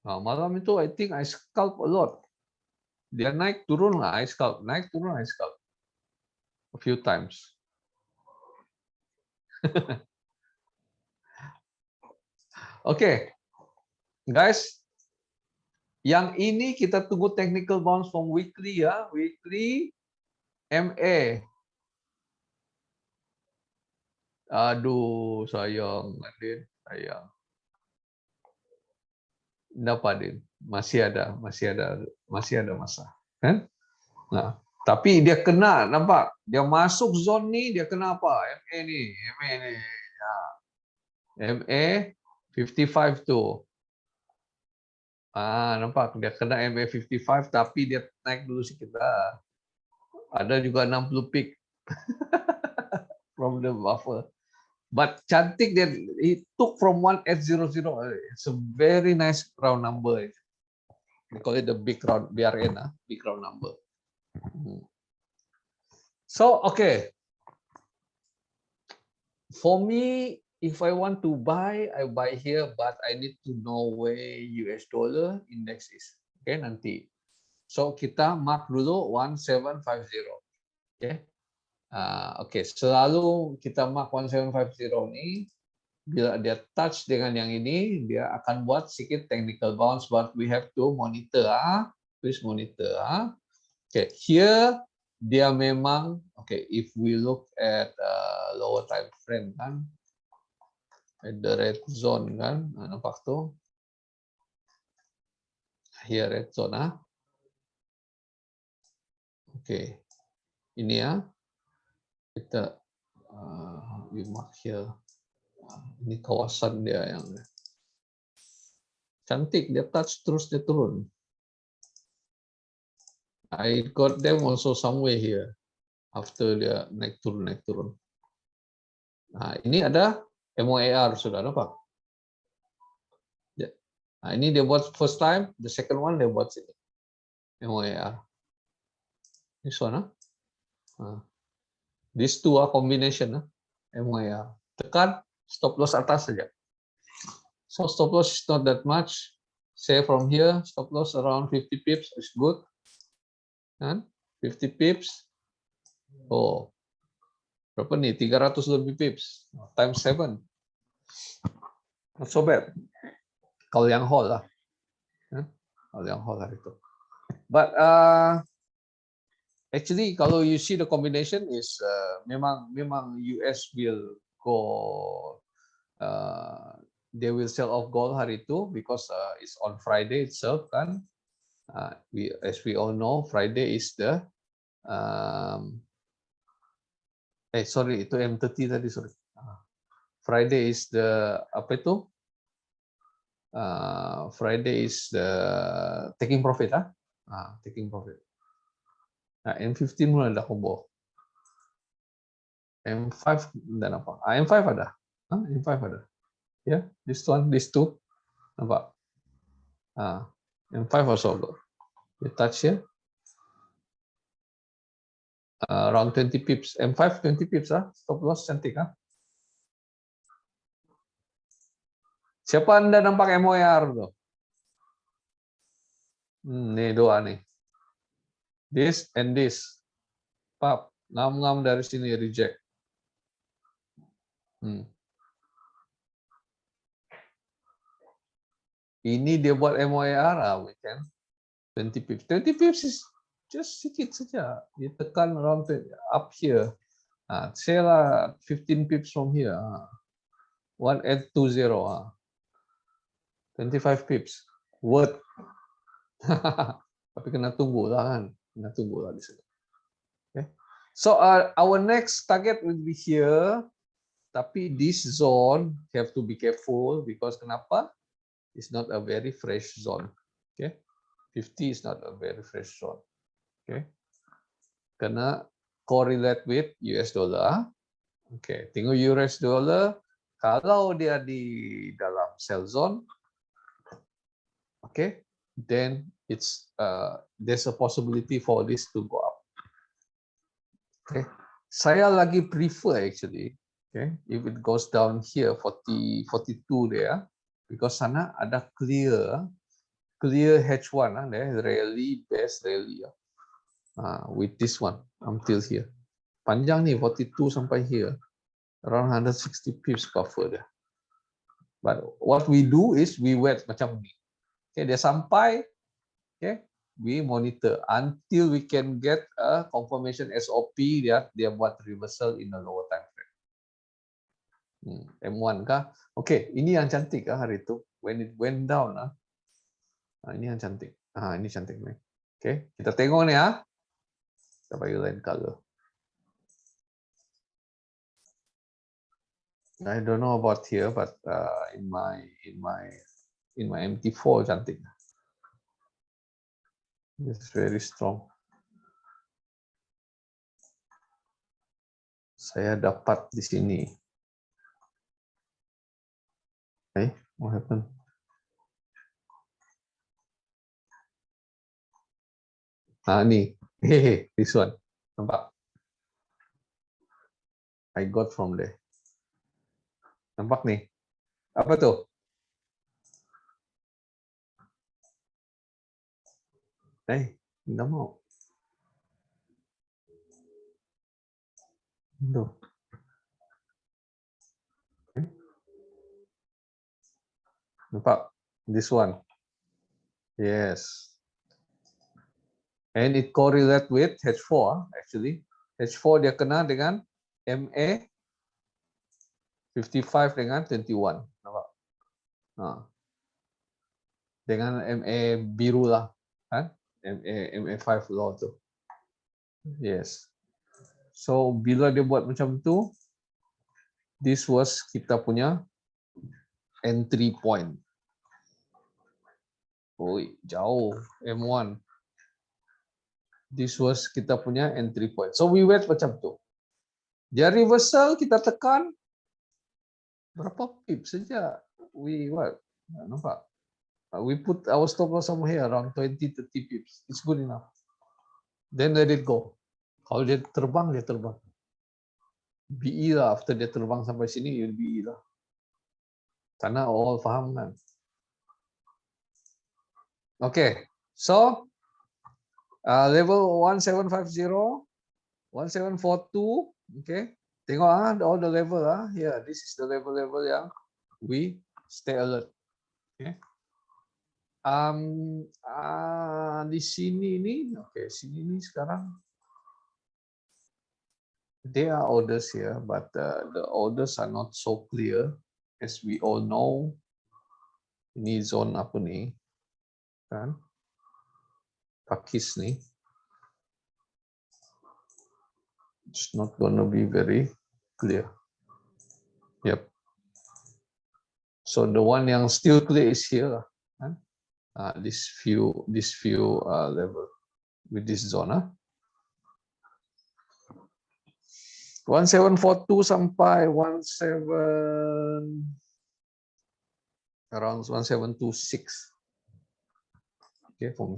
Nah, malam itu I think I scalp a lot. Dia naik turun lah, I scalp. Naik turun, I scalp. A few times. Oke, guys. Yang ini kita tunggu technical bounce from weekly ya. Weekly MA. Aduh, sayang, Nadin. Sayang. Dapat, Din. Masih ada masa. Kan? Nah, tapi dia kena, nampak? Dia masuk zone ni, dia kena apa? MA ni. Ya. MA 55 tu. Nampak? Dia kena MA 55, tapi dia naik dulu sikit lah. Ada juga 60 peak from the buffer. But cantik dia, it took from 1800. It's a very nice round number. We call it the big round, BRN, big round number. So, okay. For me, if I want to buy, I buy here, but I need to know where US dollar index is. Okay, nanti. So, kita mark dulu 1750. Okay. Oke, selalu kita mark 1750 ini, bila dia touch dengan yang ini, dia akan buat sedikit technical bounce, but we have to monitor. Please monitor. Okay, here dia memang, okay, if we look at lower time frame kan, at the red zone kan, nampak tuh, here red zone okay, ini ya, kita we mark here, ini kawasan dia yang cantik, dia touch terus dia turun. I got them also somewhere here after dia naik turun. Nah, ini ada MOAR sudah nampak. Nah, ini dia buat first time, the second one dia buat sini. MOAR. This one, these two are combination, MOAR. Tekan, stop loss atas saja. So stop loss is not that much. Say from here, stop loss around 50 pips is good. And 50 pips. Oh, berapa nih? 300 lebih pips. Times 7. Not so bad. Kalau yang whole lah. Kalau yang whole lah itu. But actually, kalau you see the combination is memang US will go, they will sell off gold hari itu because it's on Friday itself kan. As we all know, Friday is the sorry, itu M30 tadi, sorry. Friday is the apa itu? Friday is the taking profit, taking profit. Nah, M15 mulai ada combo. M5 dan apa? M5 ada. M5 ada. Ya, this one, this two, nampak? M5 also go. You touch here. Around 20 pips. M5 20 pips, stop loss cantik, Siapa Anda nampak MOAR tuh? Nih dua nih. This and this. Pap, ngam-ngam dari sini reject. Ini dia buat MOAR, we can 20 pips. 20 pips is just sedikit saja. Dia tekan around up here. Say lah 15 pips from here. 1820. 25 pips. Worth. Tapi kena tunggu lah kan. Nah, tunggulah di sini. Okay. So our next target will be here. Tapi this zone have to be careful because kenapa? It's not a very fresh zone. Okay, 50 is not a very fresh zone. Okay, karena correlate with US dollar. Okay, tengok US dollar. Kalau dia di dalam sell zone, okay, then it's there's a possibility for this to go up. Okay, saya lagi prefer actually. Okay, if it goes down here 40, 42 there, because sana ada clear H1 there rally best rally with this one until here. Panjang nih 42 sampai here, around 160 pips cover there. But what we do is we wait macam ni. Okay, dia sampai, okay, we monitor until we can get a confirmation SOP dia buat reversal in a lower time frame. M1 kah? Okay, ini yang cantik hari itu. When it went down ini yang cantik. Ini cantik nih. Okay, kita tengok nih kita bagi lain color. I don't know about here, but in my MT4 cantik. It's very strong. Saya dapat di sini. What happened? Ni, this one, nampak? I got from there. Nampak nih? Apa tuh? Nggak mau. Tuh. Nampak? This one. Yes. And it correlate with H4 actually. H4 dia kena dengan MA 55 dengan 21. Nampak? Dengan MA biru lah. MA5 law tu. Yes. So bila dia buat macam tu, this was kita punya entry point. Jauh M1. This was kita punya entry point. So we wait macam tu. Dia reversal, kita tekan berapa pip saja. Nampak? We put our stop loss somewhere here around 20-30 pips. It's good enough. Then let it go. Kalau dia terbang, dia terbang. BE lah, after dia terbang sampai sini, you'll BE lah. Karena all faham kan? Okay, so level 1750, 1742, okay. Tengok all the level here. This is the level yang we stay alert. Okay. Di sini nih, okay, sini nih sekarang. There are orders here, but the orders are not so clear, as we all know. Ini zone apa nih? Kan? Pakis nih. It's not gonna be very clear. Yep. So the one yang still clear is here. This few level with this zone. 1742 sampai around 1726. Okay, for me.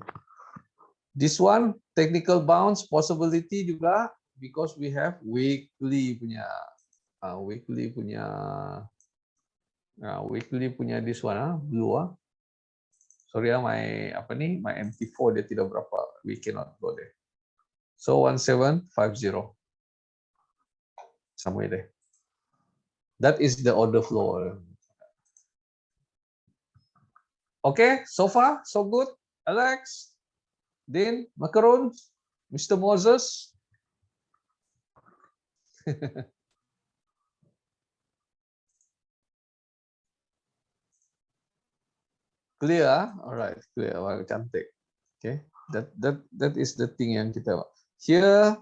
This one technical bounce possibility juga because we have weekly punya this one blue. Sorry my MT4 dia tidak berapa. We cannot go there. So 1750 somewhere there. That is the order flow. Okay, so far so good. Alex, Dean, Macaron, Mr. Moses. Clear? All right, clear. Cantik. Okay. That is the thing yang kita here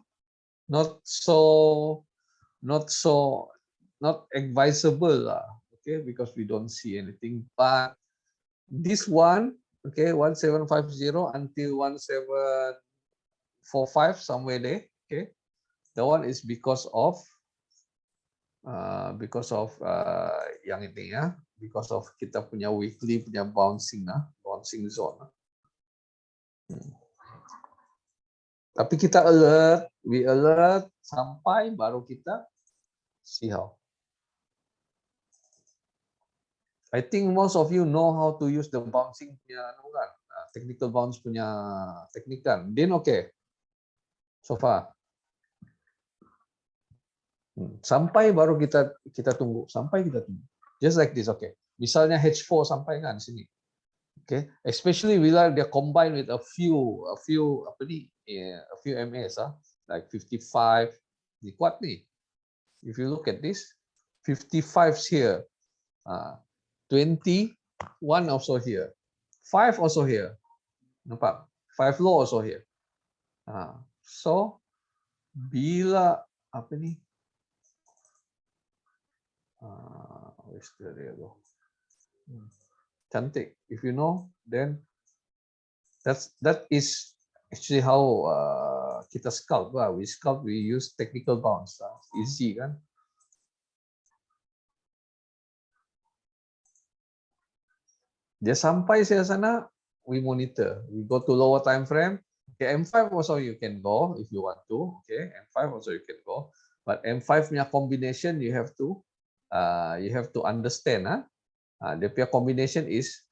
not so not advisable lah. Okay, because we don't see anything. But this one, okay, 1750 until 1745 somewhere there. Okay, the one is because of yang ini ya, because of kita punya weekly punya bouncing zone. Tapi kita we alert sampai baru kita see how. I think most of you know how to use the bouncing punya technical bounce punya teknik kan. Din okay. So far. Sampai baru kita tunggu, sampai kita tunggu. Just like this, okay. Misalnya H4 sampai kan sini. Okay, especially bila dia combine with a few apa ni, a few MS like 55 ni kuat ni. If you look at this, 55's here. 20, 1 also here, 5 also here, nampak? 5 low also here. So bila apa ni? Where's the real go? Cantik. If you know, then that is actually how kita scalp lah. We scalp, we use technical bounce. Easy kan? Dia sampai sana, we monitor. We go to lower time frame. Okay, M5 also you can go if you want to. Okay, M5 also you can go. But M5 punya combination you have to understand. Dia punya combination is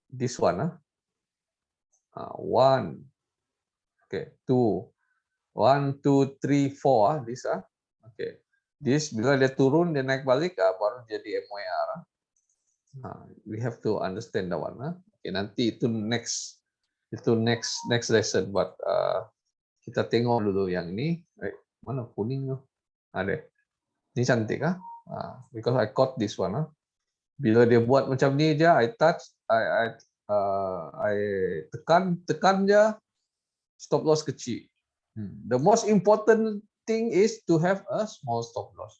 this one. 1, okay, 2, 1, 2, 3, 4. This okay. This bila dia turun dia naik balik baru jadi MYR. We have to understand that one. Okay, nanti itu next lesson. But kita tengok dulu yang ini. Mana kuning tu? Ada. Ini cantik because I caught this one. Bila dia buat macam ni je, I touch, I tekan je, stop loss kecil. The most important thing is to have a small stop loss.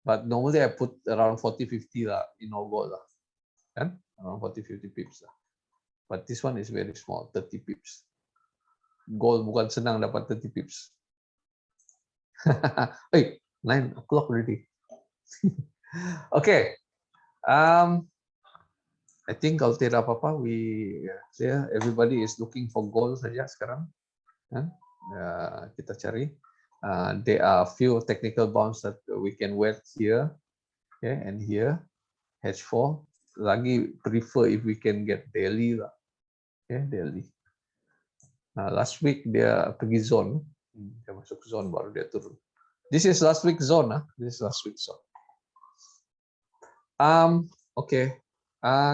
But normally I put around 40-50 lah in all goal lah. Kan? Around 40-50 pips lah. But this one is very small, 30 pips. Goal bukan senang dapat 30 pips. Hey, 9 o'clock already. Okay. I think kalau tidak apa-apa, everybody is looking for goal saja sekarang. Kita cari. There are few technical bounce that we can wait here, okay, and here. H4. Lagi prefer if we can get daily lah, okay, daily. Last week dia pergi zone, dia masuk zone baru dia turun. This is last week zone, This is last week zone. Okay,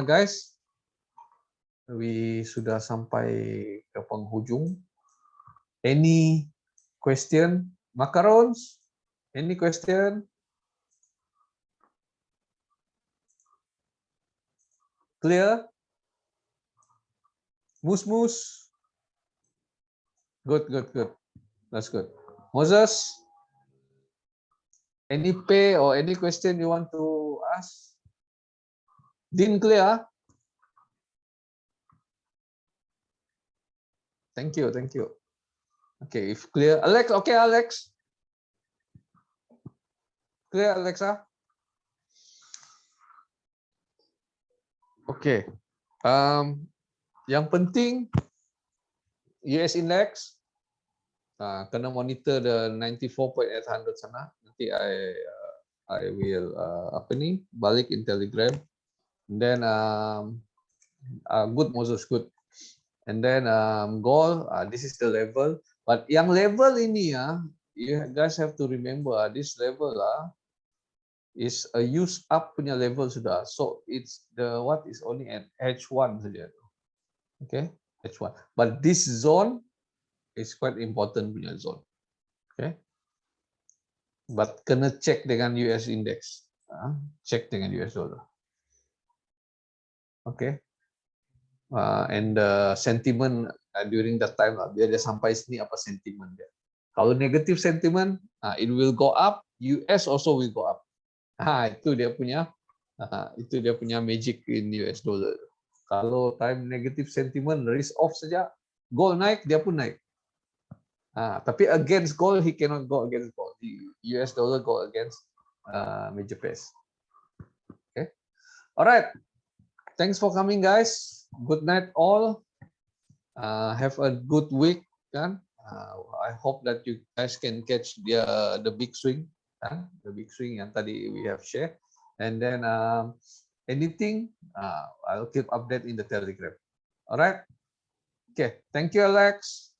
guys, we sudah sampai ke penghujung. Any question, macarons? Any question? Clear? Mus. Good. That's good. Moses, any pay or any question you want to ask? Din clear? Thank you. Okay, if clear. Alex, okay, Alex. Clear, Alexa? Okay. Yang penting US index kena monitor the 94.800 sana. Nanti I will balik in Telegram. And then good, Moses, good. And then goal, this is the level. But yang level ini you guys have to remember this level is a use up punya level sudah. So it's the what is only at H1 saja. Okay, H1. But this zone is quite important punya zone. Okay. But kena check dengan US index. Check dengan US dollar. Okay. and the sentiment during that time lah. Biar dia sampai sini apa sentiment dia. Kalau negative sentiment, it will go up. US also will go up. Itu dia punya magic in US dollar. Kalau time negative sentiment, risk off saja, gold naik, dia pun naik. Tapi against gold, he cannot go against gold. The US dollar go against major pairs. Okay. All right. Thanks for coming, guys. Good night, all. Have a good week, kan? I hope that you guys can catch the big swing, the big swing yang tadi we have shared. And then anything, I'll keep update in the Telegram. All right. Okay. Thank you, Alex.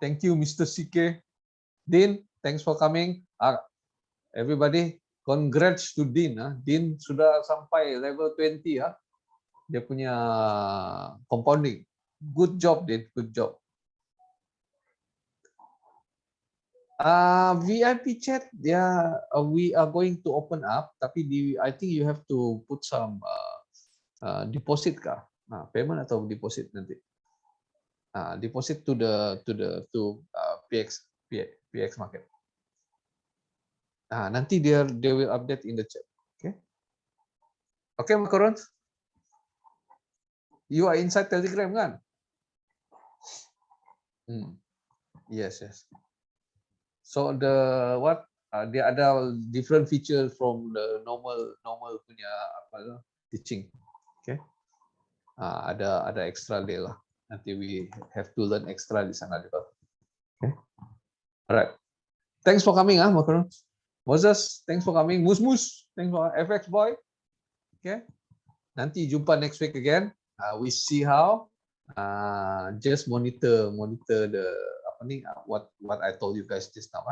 Thank you, Mr. CK. Dean, thanks for coming. Everybody, congrats to Dean. Dean sudah sampai level 20 ya. Dia punya compounding. Good job, Dean. Good job. VIP chat, we are going to open up. Tapi I think you have to put some deposit kah? Payment atau deposit nanti. Deposit to PX market. Nanti they will update in the chat. Okay. Okay, Macarons. You are inside Telegram, kan? Yes. So dia ada different feature from the normal punya teaching. Okay. Ada extra day lah. Nanti we have to learn extra di sana juga. Okay. Alright. Thanks for coming, Macarons. Moses, thanks for coming. Mus, thanks for FX boy. Okay. Nanti jumpa next week again. We see how. Just monitor the what I told you guys just now.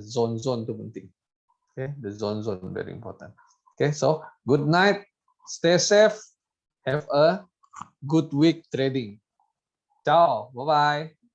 Zone tu penting. Okay, the zone very important. Okay, so good night. Stay safe. Have a good week trading. Ciao. Bye bye.